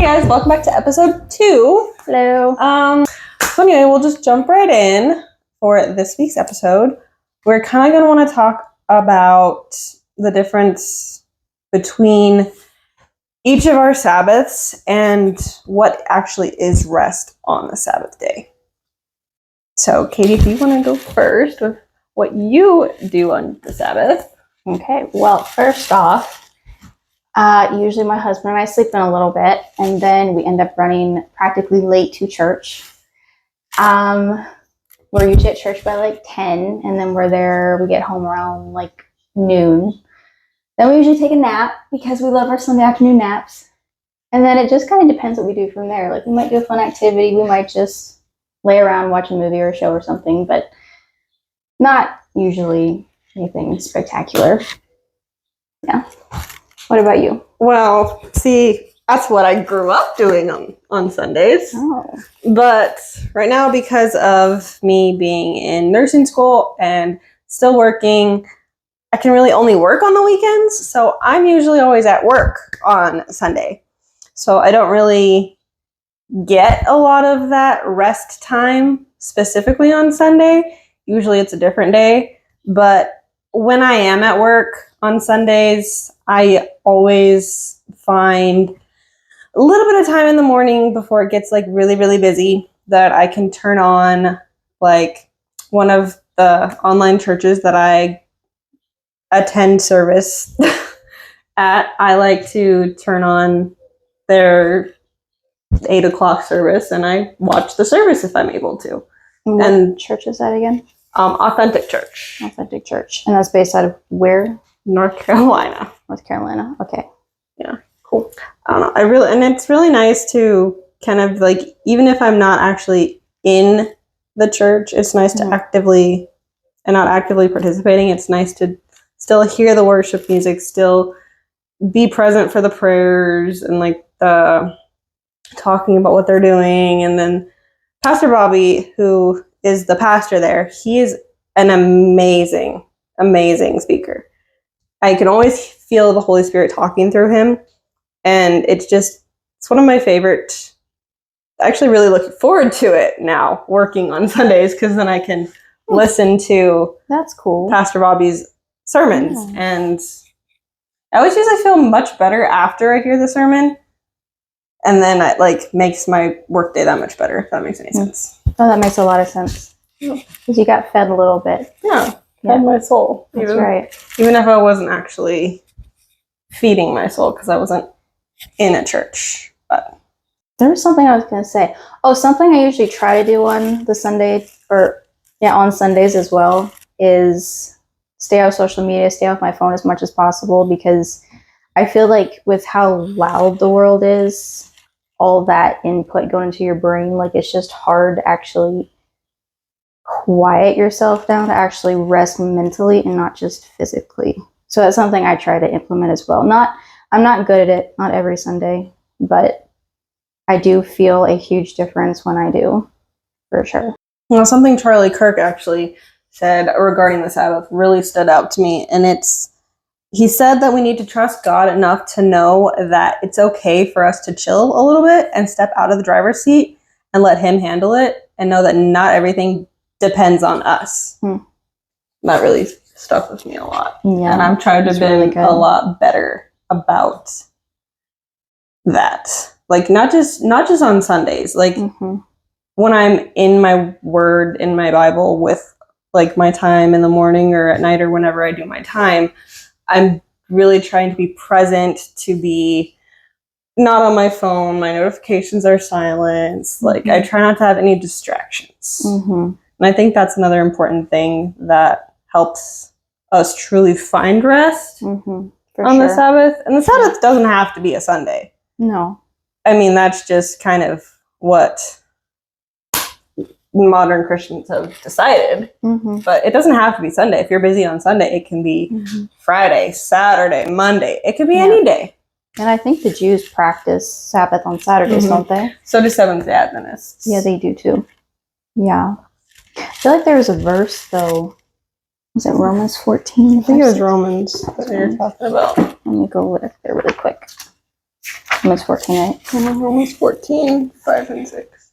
guys, welcome back to episode 2. Hello. So anyway, we'll just jump right in for this week's episode. We're kind of going to want to talk about the difference between each of our Sabbaths and what actually is rest on the Sabbath day. So, Katie, if you want to go first with what you do on the Sabbath. Okay, well, first off, usually my husband and I sleep in a little bit, and then we end up running practically late to church. We're usually at church by like 10, and then we get home around like noon. Then we usually take a nap because we love our Sunday afternoon naps. And then it just kind of depends what we do from there. Like, we might do a fun activity, we might just lay around, watch a movie or a show or something, but not usually anything spectacular. Yeah. What about you? Well, see, that's what I grew up doing on Sundays. Oh. But right now, because of me being in nursing school and still working, I can really only work on the weekends. So I'm usually always at work on Sunday. So I don't really get a lot of that rest time specifically on Sunday. Usually it's a different day. But when I am at work on Sundays, I always find a little bit of time in the morning before it gets like really, really busy that I can turn on like one of the online churches that I attend service at. I like to turn on their 8 o'clock service and I watch the service if I'm able to. What church is that again? Authentic Church. Authentic Church. And that's based out of where? North Carolina. North Carolina. Okay. Yeah. Cool. I don't know. And it's really nice to kind of like, even if I'm not actually in the church, it's nice to actively, and not actively participating, it's nice to still hear the worship music, still be present for the prayers and like the talking about what they're doing. And then Pastor Bobby, who is the pastor there, he is an amazing, amazing speaker. I can always feel the Holy Spirit talking through him. And it's one of my favorite. I actually really looking forward to it now, working on Sundays, because then I can listen to That's cool. Pastor Bobby's sermons. Yeah. And I always usually feel much better after I hear the sermon. And then it like makes my work day that much better, if that makes any sense. Oh, that makes a lot of sense. Because you got fed a little bit. Yeah, fed my soul. That's right. Even if I wasn't actually feeding my soul, because I wasn't in a church. But there was something I was going to say. Oh, something I usually try to do on the Sunday, on Sundays as well, is stay off social media, stay off my phone as much as possible, because I feel like with how loud the world is, all that input going into your brain, like it's just hard to actually quiet yourself down, to actually rest mentally and not just physically. So that's something I try to implement as well. I'm not good at it, not every Sunday, but I do feel a huge difference when I do, for sure. Well, something Charlie Kirk actually said regarding the Sabbath really stood out to me, and he said that we need to trust God enough to know that it's okay for us to chill a little bit and step out of the driver's seat and let him handle it, and know that not everything depends on us. That really stuck with me a lot. Yeah, and I've tried to be really a lot better about that. Like not just on Sundays. Like when I'm in my word, in my Bible, with like my time in the morning or at night or whenever I do my time, I'm really trying to be present, to be not on my phone. My notifications are silenced. Like I try not to have any distractions. And I think that's another important thing that helps us truly find rest on the Sabbath. And the Sabbath doesn't have to be a Sunday. No. I mean, that's just kind of what modern Christians have decided. But it doesn't have to be Sunday. If you're busy on Sunday, it can be Friday, Saturday, Monday. It could be any day. And I think the Jews practice Sabbath on Saturdays, don't they? So do Seventh-day Adventists. Yeah, they do too. Yeah. I feel like there was a verse, though. Was it Romans 14? I think it was Romans that you're talking about. Let me go look there really quick. Almost 14, right? Almost 14, 5 and 6.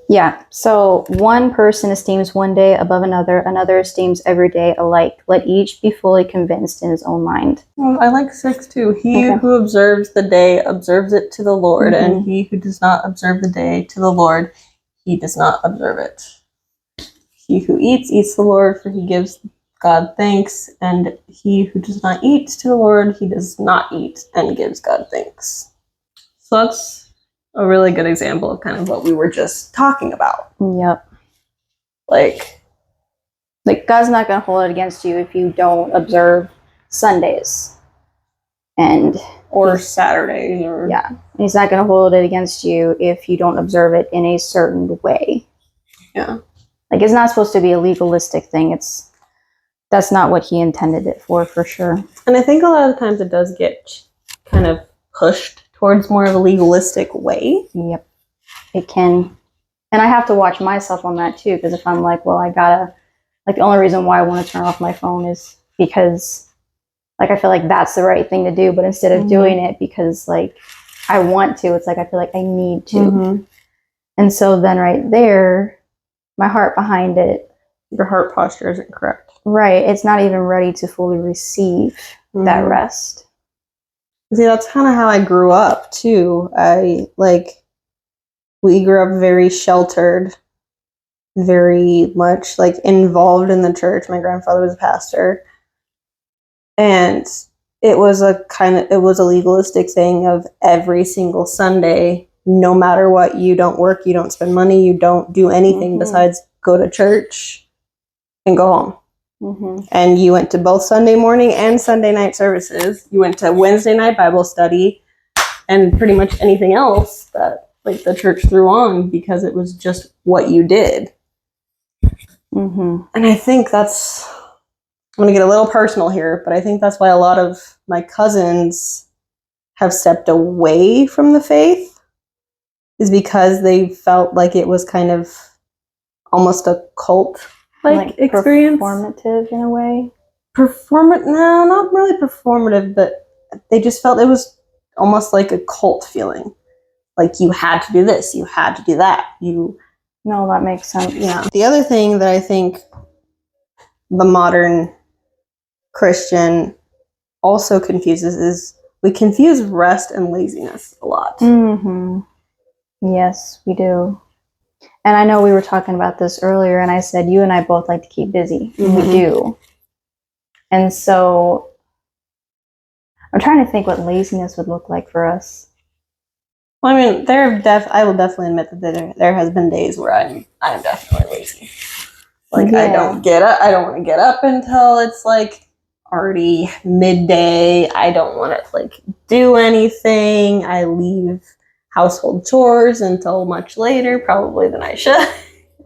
Yeah. So one person esteems one day above another, another esteems every day alike. Let each be fully convinced in his own mind. Well, I like 6 too. He Okay. who observes the day observes it to the Lord, Mhm. and he who does not observe the day to the Lord, he does not observe it. He who eats the Lord, for he gives God thanks, and he who does not eat to the Lord, he does not eat and gives God thanks. So that's a really good example of kind of what we were just talking about. Yep. Like God's not going to hold it against you if you don't observe Sundays. Or Saturdays, or yeah, he's not going to hold it against you if you don't observe it in a certain way. Yeah. Like, it's not supposed to be a legalistic thing. That's not what he intended it for sure. And I think a lot of times it does get kind of pushed towards more of a legalistic way. Yep, it can. And I have to watch myself on that too, because if I'm like, well, I gotta, like, the only reason why I want to turn off my phone is because, like, I feel like that's the right thing to do, but instead of doing it because, like, I want to, it's like I feel like I need to. Mm-hmm. And so then right there, my heart behind it, Your heart posture isn't correct. right, it's not even ready to fully receive that rest. See, that's kind of how I grew up too. We grew up very sheltered, very much like involved in the church. My grandfather was a pastor, and it was a legalistic thing of every single Sunday, no matter what, you don't work, you don't spend money, you don't do anything besides go to church and go home. And you went to both Sunday morning and Sunday night services. You went to Wednesday night Bible study and pretty much anything else that like the church threw on, because it was just what you did. And I think I'm going to get a little personal here, but I think that's why a lot of my cousins have stepped away from the faith, is because they felt like it was kind of almost a cult like experience. Performative in a way. No, not really performative, but they just felt it was almost like a cult feeling. Like you had to do this, you had to do that. No, that makes sense. Yeah. The other thing that I think the modern Christian also confuses is we confuse rest and laziness a lot. Yes, we do. And I know we were talking about this earlier, and I said you and I both like to keep busy. We do. And so I'm trying to think what laziness would look like for us. Well, I mean, I will definitely admit that there has been days where I'm definitely lazy. Like I don't want to get up until it's like already midday. I don't want to like do anything. I leave household chores until much later, probably than I should.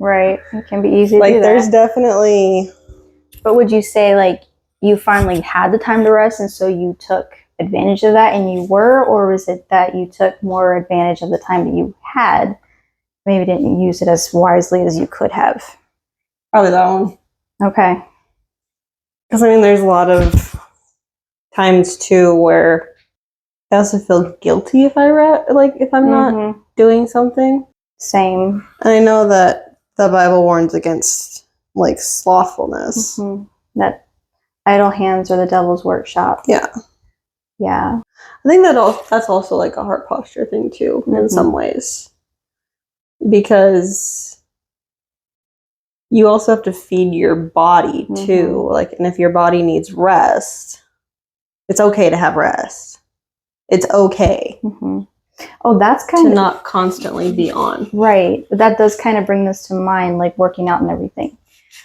Right. It can be easy to like do that. There's definitely. But would you say like you finally had the time to rest and so you took advantage of that and you were, or was it that you took more advantage of the time that you had, maybe didn't use it as wisely as you could have? Probably that one. Okay. Because I mean, there's a lot of times too where I also feel guilty if if I'm not doing something. Same. And I know that the Bible warns against like slothfulness. That idle hands are the devil's workshop. Yeah. Yeah. I think that's also like a heart posture thing too, in some ways. Because you also have to feed your body too. Like, and if your body needs rest, it's okay to have rest. It's okay. Oh, that's kind of to not constantly be on. Right. But that does kind of bring this to mind, like working out and everything.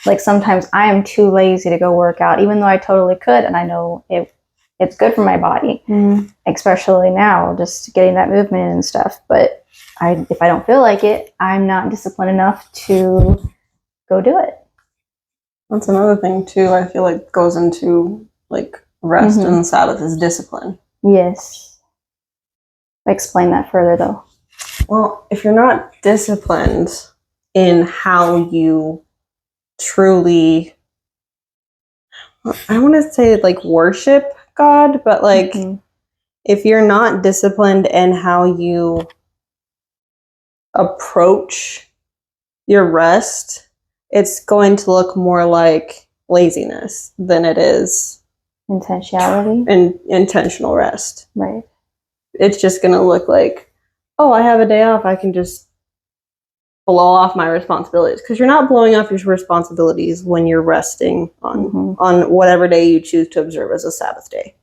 Like sometimes I am too lazy to go work out, even though I totally could, and I know it's good for my body, especially now, just getting that movement in and stuff. But if I don't feel like it, I'm not disciplined enough to go do it. That's another thing too. I feel like goes into like rest and Sabbath is discipline. Yes. Explain that further though. Well, if you're not disciplined in how you truly, I don't want to say like worship God, but like if you're not disciplined in how you approach your rest, it's going to look more like laziness than it is Intentionality. and intentional rest. Right. It's just going to look like, oh, I have a day off. I can just blow off my responsibilities, because you're not blowing off your responsibilities when you're resting on whatever day you choose to observe as a Sabbath day.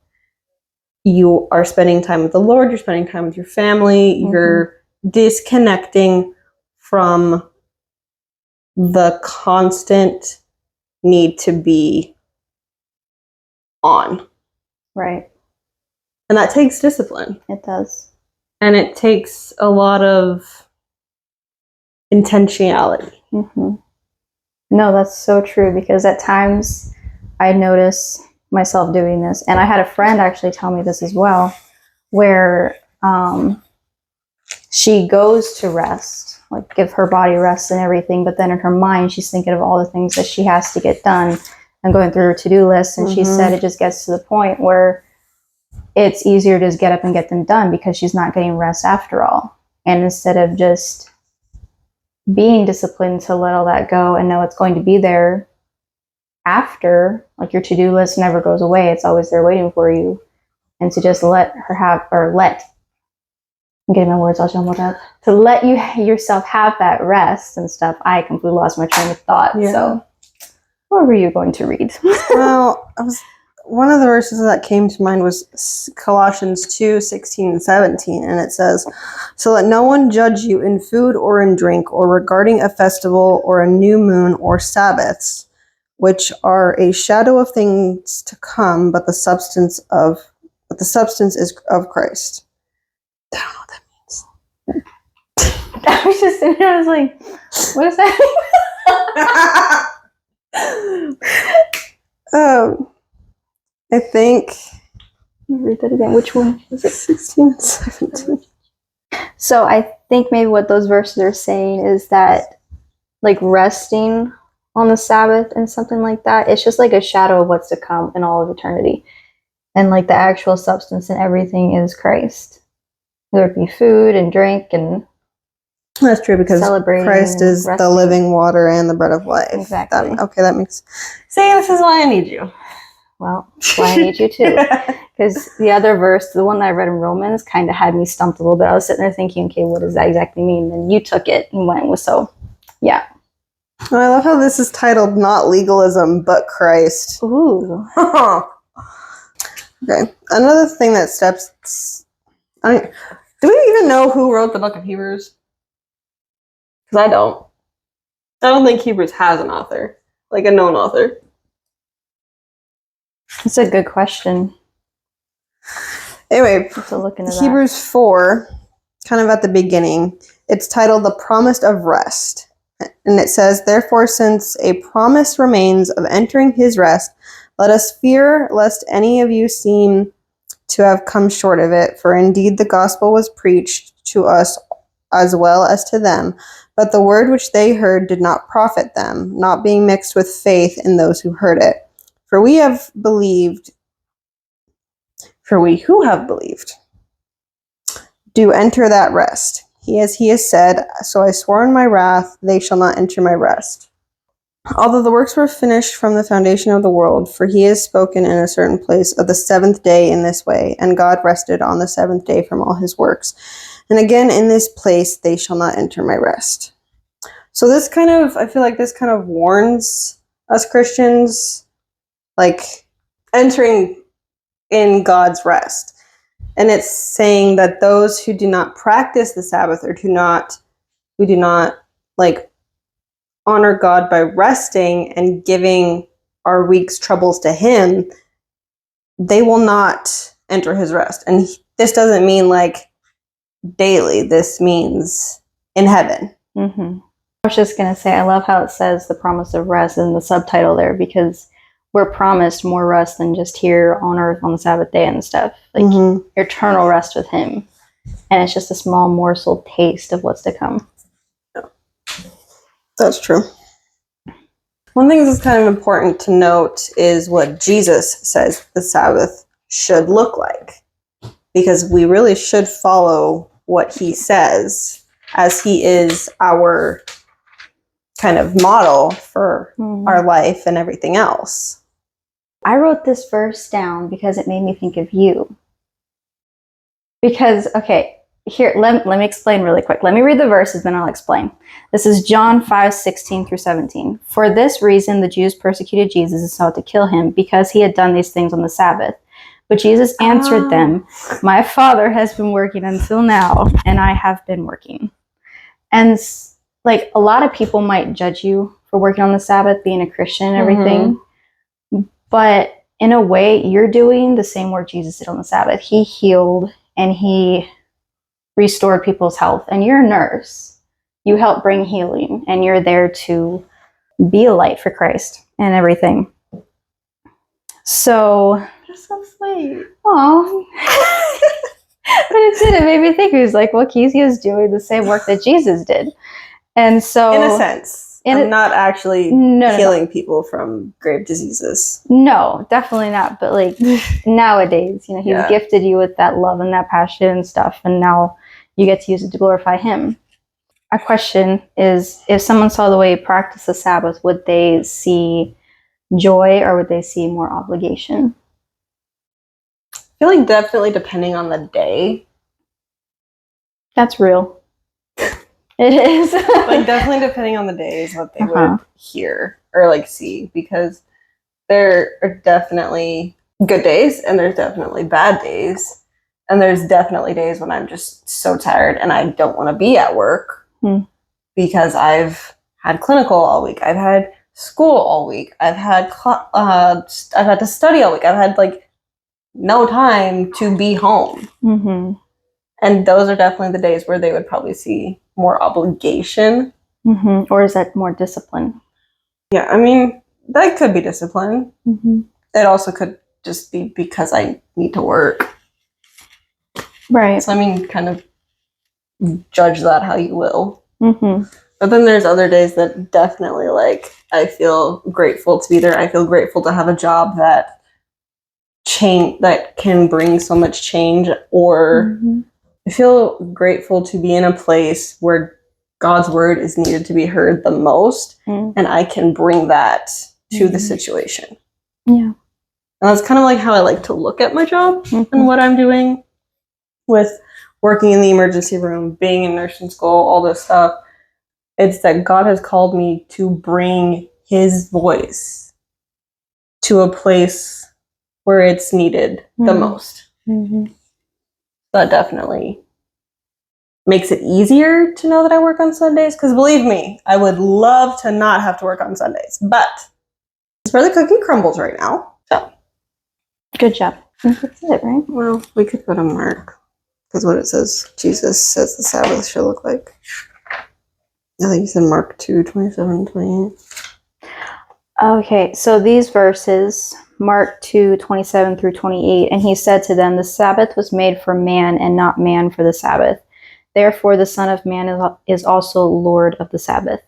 You are spending time with the Lord. You're spending time with your family. You're disconnecting from the constant need to be on. Right. And that takes discipline. It does. And it takes a lot of intentionality. No, that's so true, because at times I notice myself doing this, and I had a friend actually tell me this as well, where she goes to rest, like give her body rest and everything, but then in her mind she's thinking of all the things that she has to get done and going through her to-do list, and she said it just gets to the point where it's easier to just get up and get them done because she's not getting rest after all. And instead of just being disciplined to let all that go and know it's going to be there after, like your to-do list never goes away, it's always there waiting for you, and to just let her have, or let, I'm getting my words all jumbled up, to let you yourself have that rest and stuff. I completely lost my train of thought. So what were you going to read? Well, one of the verses that came to mind was Colossians 2:16 and 17, and it says, "So let no one judge you in food or in drink, or regarding a festival or a new moon or Sabbaths, which are a shadow of things to come, but the substance is of Christ." I don't know what that means. I was just sitting there, I was like, what is that? I think. Let me read that again. Which one was it? 16 and 17. So I think maybe what those verses are saying is that, like, resting on the Sabbath and something like that, it's just like a shadow of what's to come in all of eternity. And like the actual substance and everything is Christ. Whether it be food and drink and That's true, because Christ is the living water and the bread of life. Exactly. That makes. See, this is why I need you. Well, that's why I need you too. Because the other verse, the one that I read in Romans, kind of had me stumped a little bit. I was sitting there thinking, okay, what does that exactly mean? And you took it and went with, so, yeah. Oh, I love how this is titled "Not Legalism, but Christ." Ooh. Okay. Another thing that do we even know who wrote the book of Hebrews? Because I don't. I don't think Hebrews has an author, like a known author. That's a good question. Anyway, Look into Hebrews 4, kind of at the beginning, it's titled "The Promise of Rest." And it says, "Therefore, since a promise remains of entering his rest, let us fear lest any of you seem to have come short of it. For indeed the gospel was preached to us as well as to them, but the word which they heard did not profit them, not being mixed with faith in those who heard it. For we who have believed, do enter that rest. He has said, so I swore in my wrath, they shall not enter my rest. Although the works were finished from the foundation of the world, for he has spoken in a certain place of the seventh day in this way, and God rested on the seventh day from all his works. And again, in this place, they shall not enter my rest." So I feel like this kind of warns us Christians, like, entering in God's rest. And it's saying that those who do not practice the Sabbath, or who do not like honor God by resting and giving our week's troubles to him, they will not enter his rest. And this doesn't mean like daily. This means in heaven. I was just going to say, I love how it says the promise of rest in the subtitle there, because we're promised more rest than just here on earth on the Sabbath day and stuff. Like eternal rest with him. And it's just a small morsel taste of what's to come. That's true. One thing that's kind of important to note is what Jesus says the Sabbath should look like. because we really should follow what he says, as he is our kind of model for our life and everything else. I wrote this verse down because it made me think of you. Because, okay, here, let me explain really quick. Let me read the verses, then I'll explain. This is John 5:16 through 17. For this reason, the Jews persecuted Jesus and sought to kill him because he had done these things on the Sabbath. But Jesus answered them, my Father has been working until now, and I have been working. And like, a lot of people might judge you for working on the Sabbath, being a Christian and everything. But in a way, you're doing the same work Jesus did on the Sabbath. He healed and he restored people's health. And you're a nurse. You help bring healing, and you're there to be a light for Christ and everything. So, That's so sweet. oh, but it made me think. It was like, well, Kesey is doing the same work that Jesus did. And so, In a sense, I'm not actually healing people from grave diseases. No, definitely not. But like nowadays, you know, he's gifted you with that love and that passion and stuff, and now you get to use it to glorify him. A question is, if someone saw the way you practice the Sabbath, would they see joy or would they see more obligation? I feel like definitely depending on the day. That's real. It is. Like, definitely depending on the day is what they would hear or like see, because there are definitely good days and there's definitely bad days. And there's definitely days when I'm just so tired and I don't want to be at work because I've had clinical all week. I've had school all week. I've had to study all week. I've had like no time to be home. And those are definitely the days where they would probably see more obligation. Or is that more discipline? Yeah, I mean, that could be discipline. It also could just be because I need to work. Right. So, I mean, kind of judge that how you will. But then there's other days that definitely, like, I feel grateful to be there. I feel grateful to have a job that can bring so much change, or I feel grateful to be in a place where God's word is needed to be heard the most, and I can bring that to the situation. Yeah. And that's kind of like how I like to look at my job and what I'm doing with working in the emergency room, being in nursing school, all this stuff. It's that God has called me to bring his voice to a place where it's needed the most. That definitely makes it easier to know that I work on Sundays, because believe me, I would love to not have to work on Sundays, but it's where the cookie crumbles right now. So, good job. That's it, right? Well, we could go to Mark, because what it says, Jesus says the Sabbath should look like. I think he said Mark 2:27-28. Okay, so these verses, Mark 2:27 through 28, and he said to them, the Sabbath was made for man and not man for the Sabbath. Therefore, the Son of Man is also Lord of the Sabbath.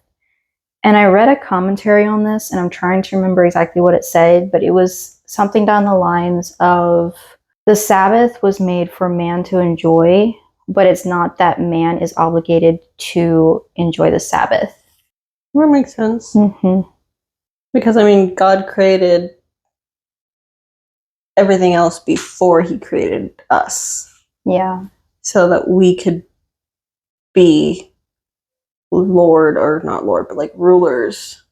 And I read a commentary on this, and I'm trying to remember exactly what it said, but it was something down the lines of the Sabbath was made for man to enjoy, but it's not that man is obligated to enjoy the Sabbath. That makes sense. Because, I mean, God created everything else before he created us. Yeah. So that we could be Lord, or not Lord, but like rulers.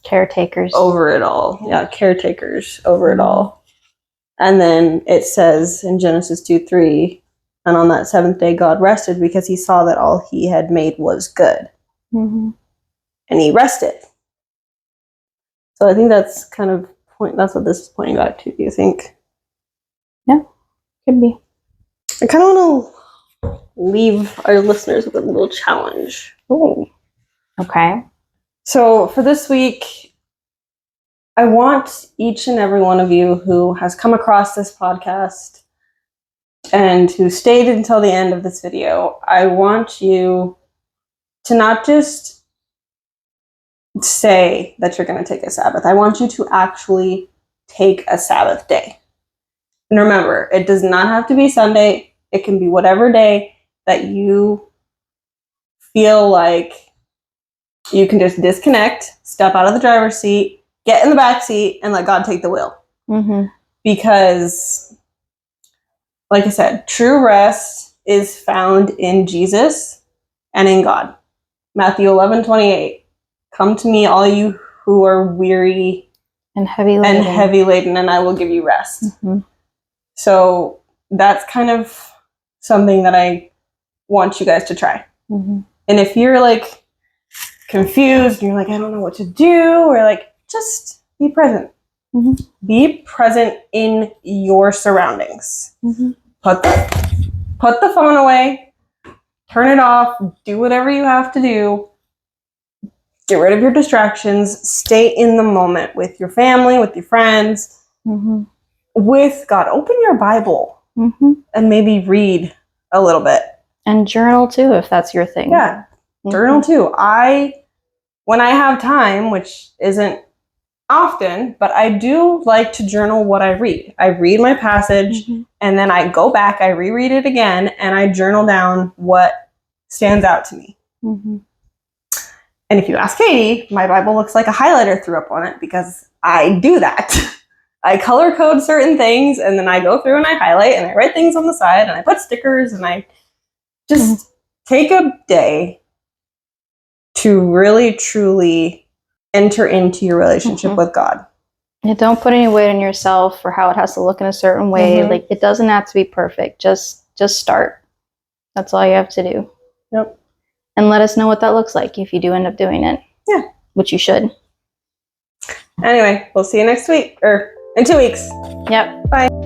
Caretakers. Over it all. Yeah, caretakers over it all. And then it says in Genesis 2:3, and on that seventh day God rested because he saw that all he had made was good. And he rested. So I think that's kind of that's what this is pointing back to, do you think? Yeah, could be. I kind of want to leave our listeners with a little challenge. Oh, okay. So for this week, I want each and every one of you who has come across this podcast and who stayed until the end of this video, I want you to not just say that you're going to take a Sabbath. I want you to actually take a Sabbath day. And remember, it does not have to be Sunday. It can be whatever day that you feel like you can just disconnect, step out of the driver's seat, get in the back seat, and let God take the wheel. Mm-hmm. Because, like I said, true rest is found in Jesus and in God. Matthew 11:28. Come to me, all you who are weary and heavy laden, and I will give you rest. Mm-hmm. So that's kind of something that I want you guys to try. Mm-hmm. And if you're like confused and you're like, I don't know what to do, or like, just be present. Mm-hmm. Be present in your surroundings. Mm-hmm. Put the phone away, turn it off, do whatever you have to do. Get rid of your distractions. Stay in the moment with your family, with your friends, mm-hmm. with God. Open your Bible mm-hmm. and maybe read a little bit. And journal too, if that's your thing. Yeah, mm-hmm. Journal too. When I have time, which isn't often, but I do like to journal what I read. I read my passage, mm-hmm. and then I go back, I reread it again, and I journal down what stands out to me. Mm-hmm. And if you ask Katie, my Bible looks like a highlighter threw up on it because I do that. I color code certain things, and then I go through and I highlight, and I write things on the side, and I put stickers, and I just take a day to really, truly enter into your relationship with God. And don't put any weight on yourself for how it has to look in a certain way. Mm-hmm. Like, it doesn't have to be perfect. Just start. That's all you have to do. Yep. And let us know what that looks like if you do end up doing it. Yeah. Which you should. Anyway, we'll see you next week, or in 2 weeks. Yep. Bye.